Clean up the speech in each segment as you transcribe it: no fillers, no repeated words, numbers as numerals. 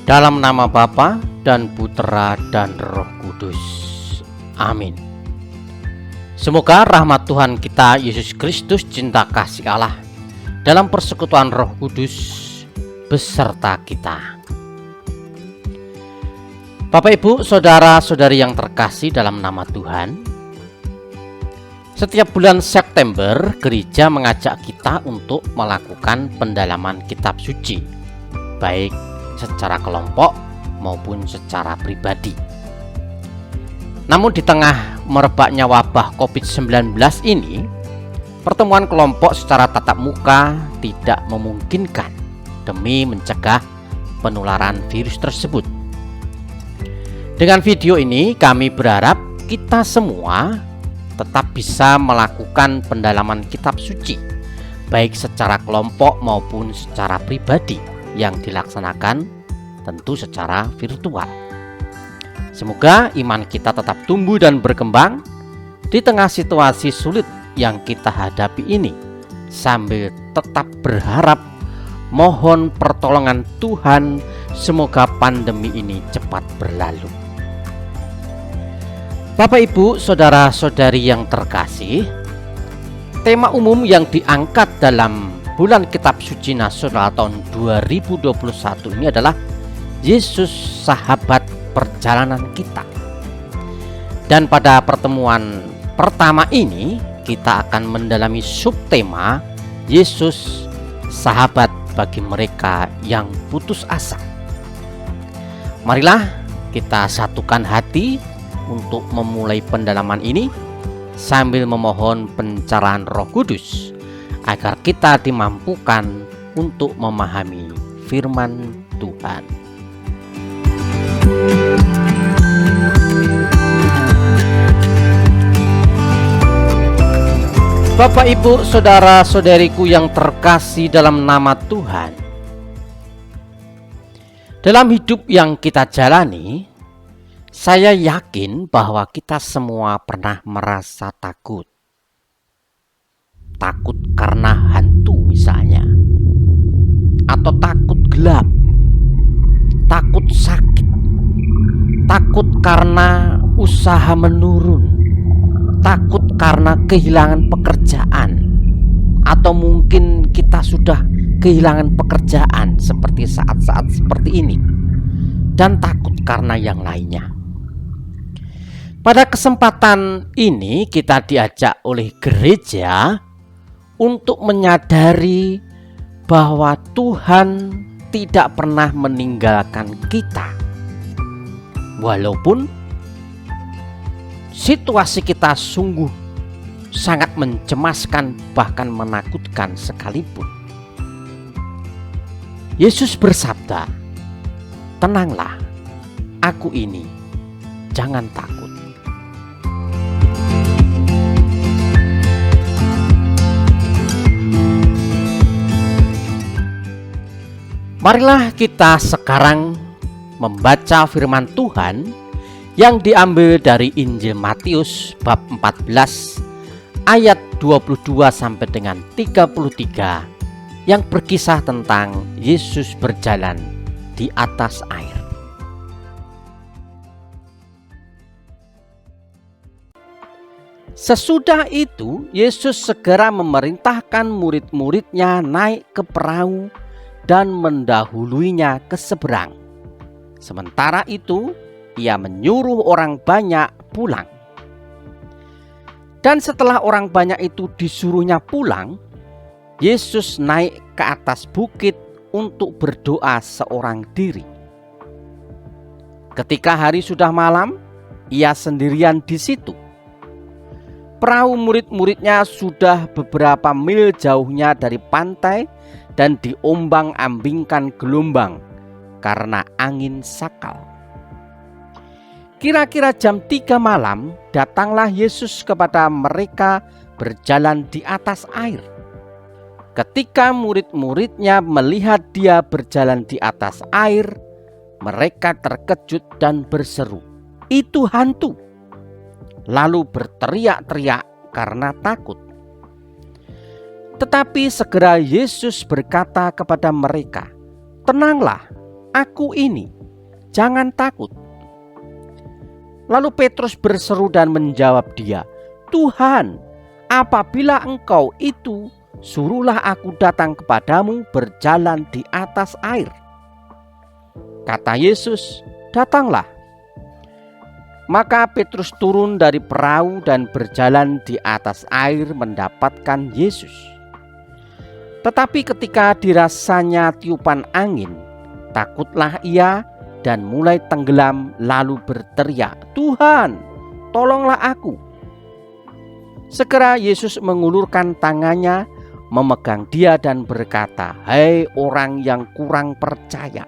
Dalam nama Bapa dan Putera dan Roh Kudus. Amin. Semoga rahmat Tuhan kita Yesus Kristus, cinta kasih Allah, dalam persekutuan Roh Kudus beserta kita. Bapak, Ibu, saudara-saudari yang terkasih dalam nama Tuhan, setiap bulan September gereja mengajak kita untuk melakukan pendalaman kitab suci, baik secara kelompok maupun secara pribadi. Namun di tengah merebaknya wabah COVID-19 ini, pertemuan kelompok secara tatap muka tidak memungkinkan demi mencegah penularan virus tersebut. Dengan video ini kami berharap kita semua tetap bisa melakukan pendalaman kitab suci, baik secara kelompok maupun secara pribadi, yang dilaksanakan tentu secara virtual. Semoga iman kita tetap tumbuh dan berkembang di tengah situasi sulit yang kita hadapi ini, sambil tetap berharap mohon pertolongan Tuhan, semoga pandemi ini cepat berlalu. Bapak, Ibu, saudara-saudari yang terkasih, tema umum yang diangkat dalam bulan kitab suci nasional tahun 2021 ini adalah Yesus, sahabat perjalanan kita. Dan pada pertemuan pertama ini kita akan mendalami subtema Yesus, sahabat bagi mereka yang putus asa. Marilah kita satukan hati untuk memulai pendalaman ini sambil memohon pencerahan Roh Kudus agar kita dimampukan untuk memahami firman Tuhan. Bapak, Ibu, saudara-saudariku yang terkasih dalam nama Tuhan, dalam hidup yang kita jalani, saya yakin bahwa kita semua pernah merasa takut. Takut karena hantu misalnya, atau takut gelap, takut sakit, takut karena usaha menurun, takut karena kehilangan pekerjaan, atau mungkin kita sudah kehilangan pekerjaan seperti saat-saat seperti ini, dan takut karena yang lainnya. Pada kesempatan ini kita diajak oleh gereja untuk menyadari bahwa Tuhan tidak pernah meninggalkan kita. Walaupun situasi kita sungguh sangat mencemaskan, bahkan menakutkan sekalipun. Yesus bersabda, "Tenanglah, aku ini, jangan takut." Marilah kita sekarang membaca firman Tuhan yang diambil dari Injil Matius bab 14 ayat 22 sampai dengan 33 yang berkisah tentang Yesus berjalan di atas air. Sesudah itu Yesus segera memerintahkan murid-muridnya naik ke perahu dan mendahuluinya ke seberang. Sementara itu, ia menyuruh orang banyak pulang. Dan setelah orang banyak itu disuruhnya pulang, Yesus naik ke atas bukit untuk berdoa seorang diri. Ketika hari sudah malam, ia sendirian di situ. Perahu murid-muridnya sudah beberapa mil jauhnya dari pantai dan diombang-ambingkan gelombang karena angin sakal. Kira-kira jam 3 malam datanglah Yesus kepada mereka berjalan di atas air. Ketika murid-muridnya melihat dia berjalan di atas air, mereka terkejut dan berseru, "Itu hantu!" Lalu berteriak-teriak karena takut. Tetapi segera Yesus berkata kepada mereka, "Tenanglah, Aku ini, jangan takut." Lalu Petrus berseru dan menjawab dia, "Tuhan, apabila Engkau itu, suruhlah aku datang kepadamu berjalan di atas air." Kata Yesus, "Datanglah." Maka Petrus turun dari perahu dan berjalan di atas air mendapatkan Yesus. Tetapi ketika dirasanya tiupan angin, takutlah ia dan mulai tenggelam, lalu berteriak, "Tuhan, tolonglah aku." Segera Yesus mengulurkan tangannya, memegang dia dan berkata, "Hai orang yang kurang percaya,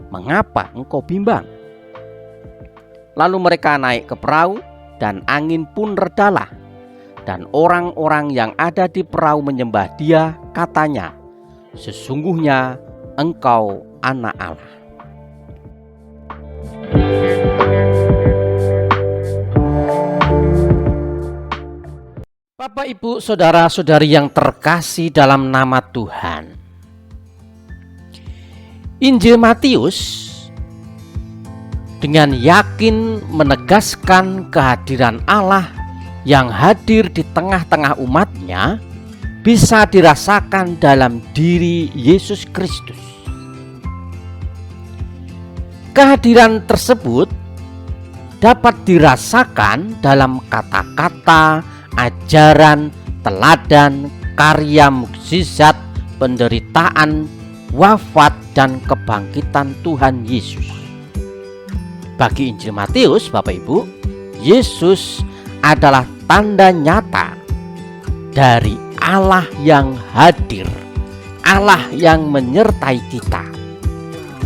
mengapa engkau bimbang?" Lalu mereka naik ke perahu dan angin pun redalah. Dan orang-orang yang ada di perahu menyembah dia, katanya, "Sesungguhnya engkau anak Allah." Bapak, Ibu, saudara-saudari yang terkasih dalam nama Tuhan, Injil Matius dengan yakin menegaskan kehadiran Allah yang hadir di tengah-tengah umatnya bisa dirasakan dalam diri Yesus Kristus. Kehadiran tersebut dapat dirasakan dalam kata-kata, ajaran, teladan, karya mukjizat, penderitaan, wafat, dan kebangkitan Tuhan Yesus. Bagi Injil Matius, Bapak Ibu, Yesus adalah tanda nyata dari Allah yang hadir, Allah yang menyertai kita.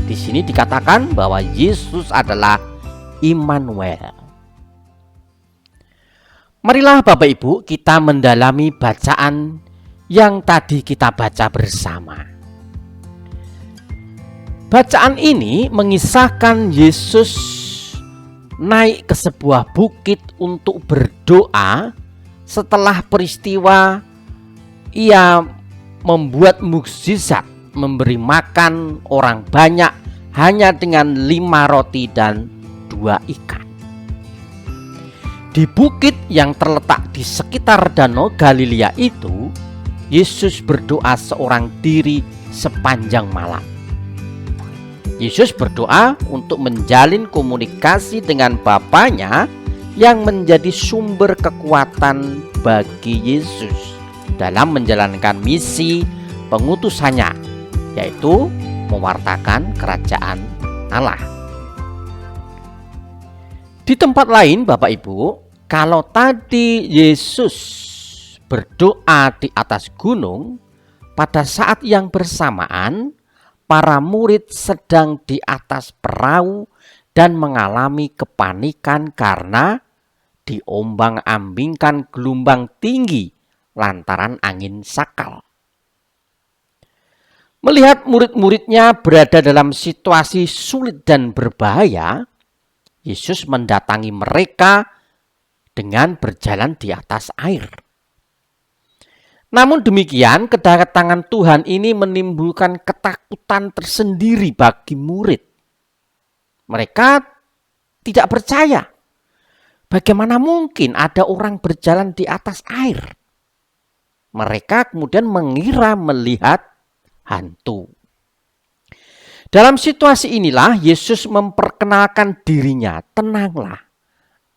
Di sini dikatakan bahwa Yesus adalah Immanuel. Marilah Bapak Ibu kita mendalami bacaan yang tadi kita baca bersama. Bacaan ini mengisahkan Yesus naik ke sebuah bukit untuk berdoa setelah peristiwa ia membuat mukjizat, memberi makan orang banyak hanya dengan 5 roti dan 2 ikan. Di bukit yang terletak di sekitar Danau Galilea itu, Yesus berdoa seorang diri sepanjang malam. Yesus berdoa untuk menjalin komunikasi dengan Bapanya yang menjadi sumber kekuatan bagi Yesus dalam menjalankan misi pengutusannya, yaitu mewartakan kerajaan Allah. Di tempat lain, Bapak Ibu, kalau tadi Yesus berdoa di atas gunung, pada saat yang bersamaan para murid sedang di atas perahu dan mengalami kepanikan karena diombang-ambingkan gelombang tinggi lantaran angin sakal. Melihat murid-muridnya berada dalam situasi sulit dan berbahaya, Yesus mendatangi mereka dengan berjalan di atas air. Namun demikian, kedatangan Tuhan ini menimbulkan ketakutan tersendiri bagi murid. Mereka tidak percaya. Bagaimana mungkin ada orang berjalan di atas air? Mereka kemudian mengira melihat hantu. Dalam situasi inilah Yesus memperkenalkan dirinya, "Tenanglah,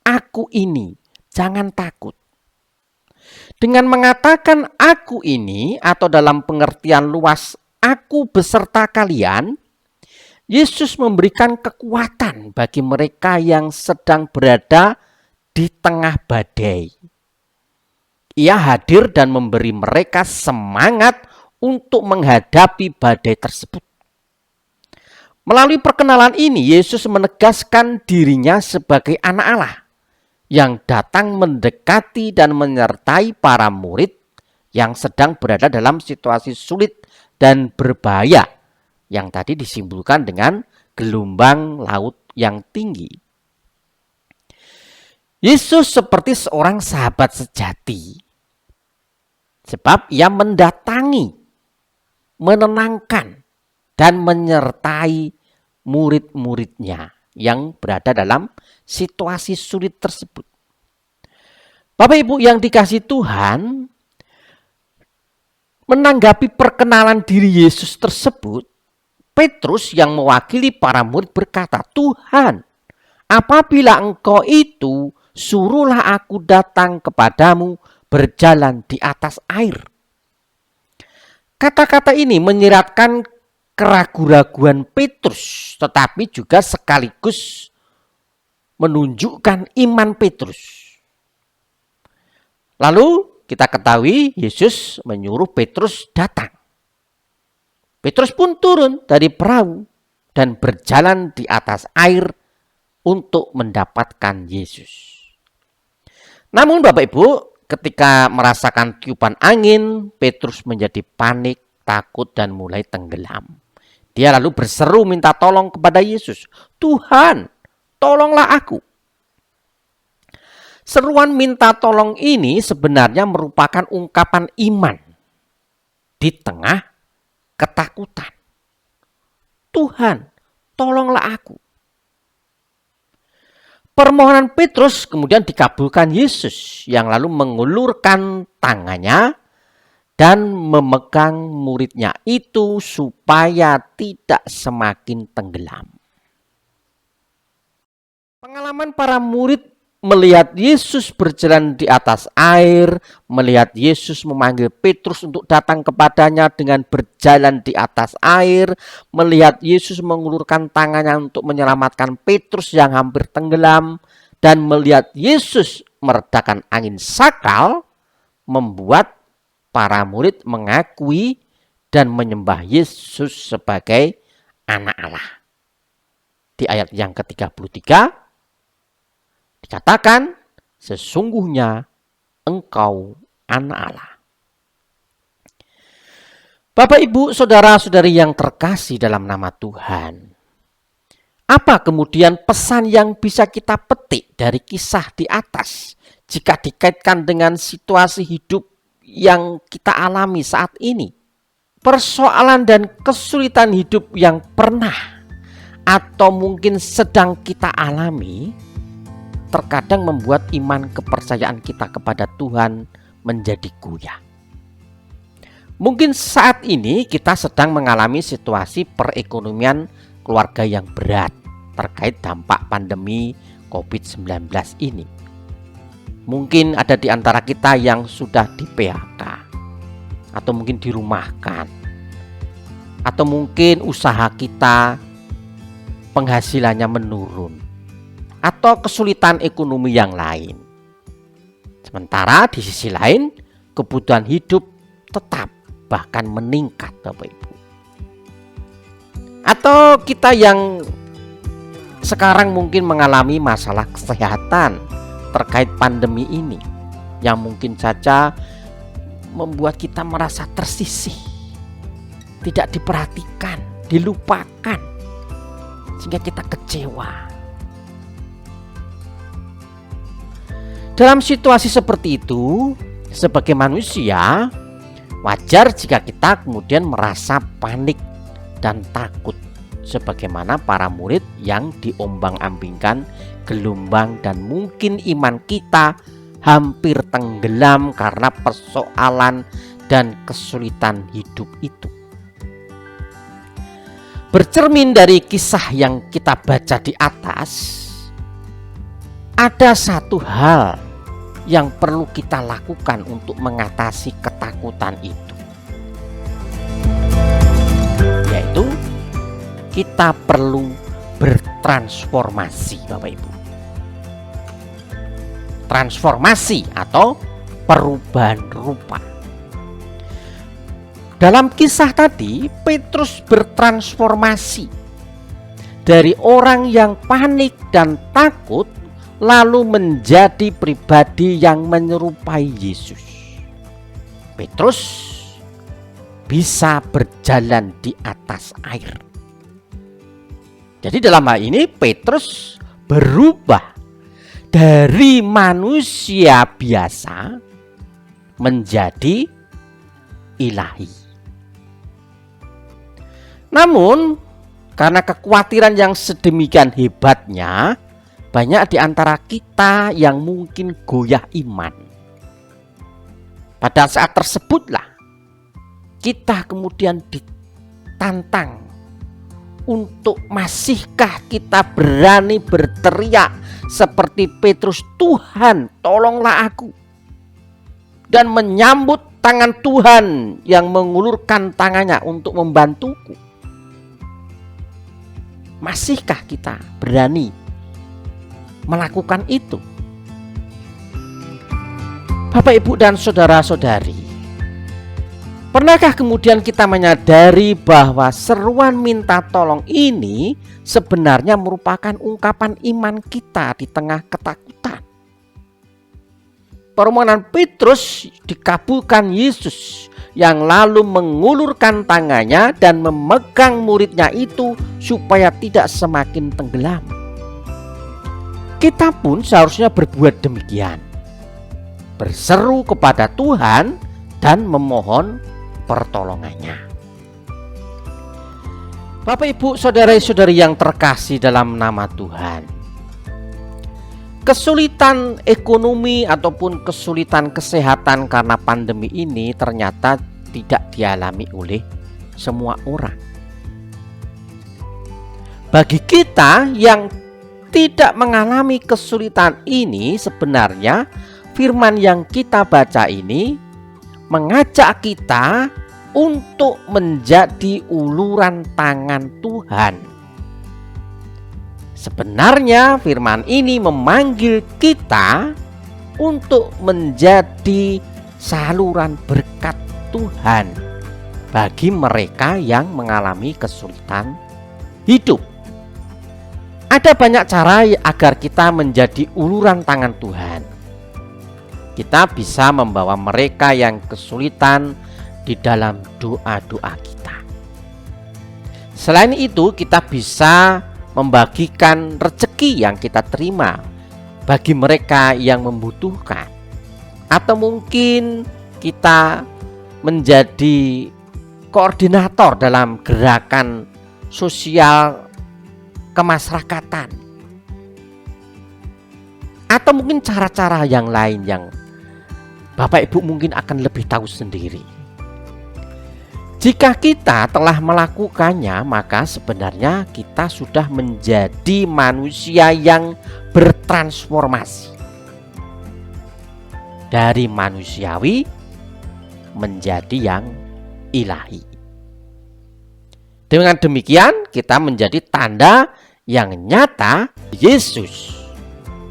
aku ini, jangan takut." Dengan mengatakan "aku ini" atau dalam pengertian luas "aku beserta kalian", Yesus memberikan kekuatan bagi mereka yang sedang berada di tengah badai. Ia hadir dan memberi mereka semangat untuk menghadapi badai tersebut. Melalui perkenalan ini, Yesus menegaskan dirinya sebagai anak Allah yang datang mendekati dan menyertai para murid yang sedang berada dalam situasi sulit dan berbahaya yang tadi disimbolkan dengan gelombang laut yang tinggi. Yesus seperti seorang sahabat sejati, sebab ia mendatangi, menenangkan, dan menyertai murid-muridnya yang berada dalam situasi sulit tersebut. Bapak Ibu yang dikasihi Tuhan, menanggapi perkenalan diri Yesus tersebut, Petrus yang mewakili para murid berkata, "Tuhan, apabila Engkau itu, suruhlah aku datang kepadamu berjalan di atas air." Kata-kata ini menyiratkan keraguan-raguan Petrus, tetapi juga sekaligus menunjukkan iman Petrus. Lalu kita ketahui Yesus menyuruh Petrus datang. Petrus pun turun dari perahu dan berjalan di atas air untuk mendapatkan Yesus. Namun Bapak Ibu, ketika merasakan tiupan angin, Petrus menjadi panik, takut, dan mulai tenggelam. Dia lalu berseru minta tolong kepada Yesus, "Tuhan, tolonglah aku." Seruan minta tolong ini sebenarnya merupakan ungkapan iman di tengah ketakutan. "Tuhan, tolonglah aku." Permohonan Petrus kemudian dikabulkan Yesus yang lalu mengulurkan tangannya dan memegang muridnya itu supaya tidak semakin tenggelam. Pengalaman para murid melihat Yesus berjalan di atas air, melihat Yesus memanggil Petrus untuk datang kepadanya dengan berjalan di atas air, melihat Yesus mengulurkan tangannya untuk menyelamatkan Petrus yang hampir tenggelam, dan melihat Yesus meredakan angin sakal, membuat para murid mengakui dan menyembah Yesus sebagai anak Allah. Di ayat yang ke-33, dikatakan, "Sesungguhnya Engkau anak Allah." Bapak, Ibu, saudara-saudari yang terkasih dalam nama Tuhan, apa kemudian pesan yang bisa kita petik dari kisah di atas jika dikaitkan dengan situasi hidup yang kita alami saat ini? Persoalan dan kesulitan hidup yang pernah atau mungkin sedang kita alami terkadang membuat iman kepercayaan kita kepada Tuhan menjadi goyah. Mungkin saat ini kita sedang mengalami situasi perekonomian keluarga yang berat terkait dampak pandemi COVID-19 ini. Mungkin ada di antara kita yang sudah di PHK, atau mungkin dirumahkan, atau mungkin usaha kita penghasilannya menurun, atau kesulitan ekonomi yang lain. Sementara di sisi lain, kebutuhan hidup tetap bahkan meningkat, Bapak Ibu. Atau kita yang sekarang mungkin mengalami masalah kesehatan terkait pandemi ini, yang mungkin saja membuat kita merasa tersisih, tidak diperhatikan, dilupakan, sehingga kita kecewa. Dalam situasi seperti itu, sebagai manusia, wajar jika kita kemudian merasa panik dan takut, sebagaimana para murid yang diombang-ambingkan gelombang dan mungkin iman kita hampir tenggelam karena persoalan dan kesulitan hidup itu. Bercermin dari kisah yang kita baca di atas, ada satu hal yang perlu kita lakukan untuk mengatasi ketakutan itu, yaitu kita perlu bertransformasi, Bapak Ibu. Transformasi atau perubahan rupa. Dalam kisah tadi, Petrus bertransformasi dari orang yang panik dan takut lalu menjadi pribadi yang menyerupai Yesus. Petrus bisa berjalan di atas air. Jadi dalam hal ini Petrus berubah dari manusia biasa menjadi ilahi. Namun Karena kekhawatiran yang sedemikian hebatnya, banyak di antara kita yang mungkin goyah iman. Pada saat tersebutlah kita kemudian ditantang untuk masihkah kita berani berteriak seperti Petrus, "Tuhan, tolonglah aku." Dan menyambut tangan Tuhan yang mengulurkan tangannya untuk membantuku. Masihkah kita berani melakukan itu? Bapak, Ibu, dan saudara-saudari, pernahkah kemudian kita menyadari bahwa seruan minta tolong ini sebenarnya merupakan ungkapan iman kita di tengah ketakutan? Permohonan Petrus dikabulkan Yesus, yang lalu mengulurkan tangannya dan memegang muridnya itu supaya tidak semakin tenggelam. Kita pun seharusnya berbuat demikian, berseru kepada Tuhan dan memohon pertolongannya. Bapak, Ibu, saudara-saudari yang terkasih dalam nama Tuhan, kesulitan ekonomi ataupun kesulitan kesehatan karena pandemi ini ternyata tidak dialami oleh semua orang. Bagi kita yang tidak mengalami kesulitan ini, sebenarnya firman yang kita baca ini mengajak kita untuk menjadi uluran tangan Tuhan. Sebenarnya firman ini memanggil kita untuk menjadi saluran berkat Tuhan bagi mereka yang mengalami kesulitan hidup. Ada banyak cara agar kita menjadi uluran tangan Tuhan. Kita bisa membawa mereka yang kesulitan di dalam doa-doa kita. Selain itu, kita bisa membagikan rezeki yang kita terima bagi mereka yang membutuhkan. Atau mungkin kita menjadi koordinator dalam gerakan sosial kemasyarakatan. Atau mungkin cara-cara yang lain yang Bapak Ibu mungkin akan lebih tahu sendiri. Jika kita telah melakukannya, maka sebenarnya kita sudah menjadi manusia yang bertransformasi dari manusiawi menjadi yang ilahi. Dengan demikian kita menjadi tanda yang nyata Yesus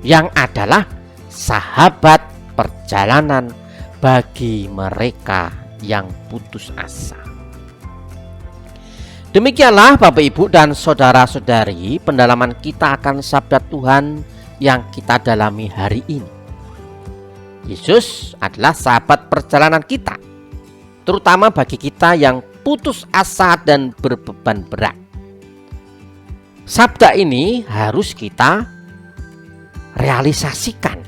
yang adalah sahabat perjalanan bagi mereka yang putus asa. Demikianlah Bapak, Ibu, dan saudara-saudari pendalaman kita akan sabda Tuhan yang kita dalami hari ini. Yesus adalah sahabat perjalanan kita, terutama bagi kita yang putus asa dan berbeban berat. Sabda ini harus kita realisasikan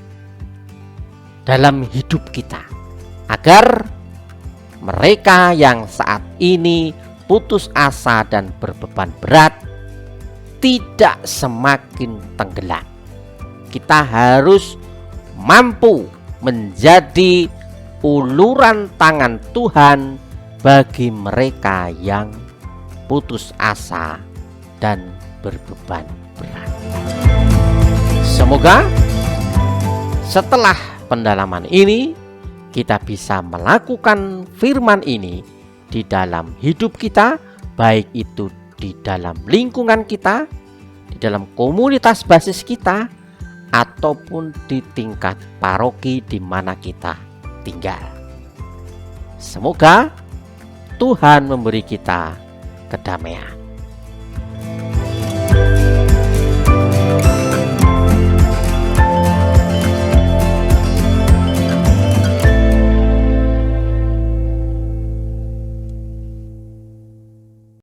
dalam hidup kita, agar mereka yang saat ini putus asa dan berbeban berat tidak semakin tenggelam. Kita harus mampu menjadi uluran tangan Tuhan bagi mereka yang putus asa dan berbeban berat. Semoga setelah pendalaman ini kita bisa melakukan firman ini di dalam hidup kita, baik itu di dalam lingkungan kita, di dalam komunitas basis kita, ataupun di tingkat paroki di mana kita tinggal. Semoga Tuhan memberi kita kedamaian.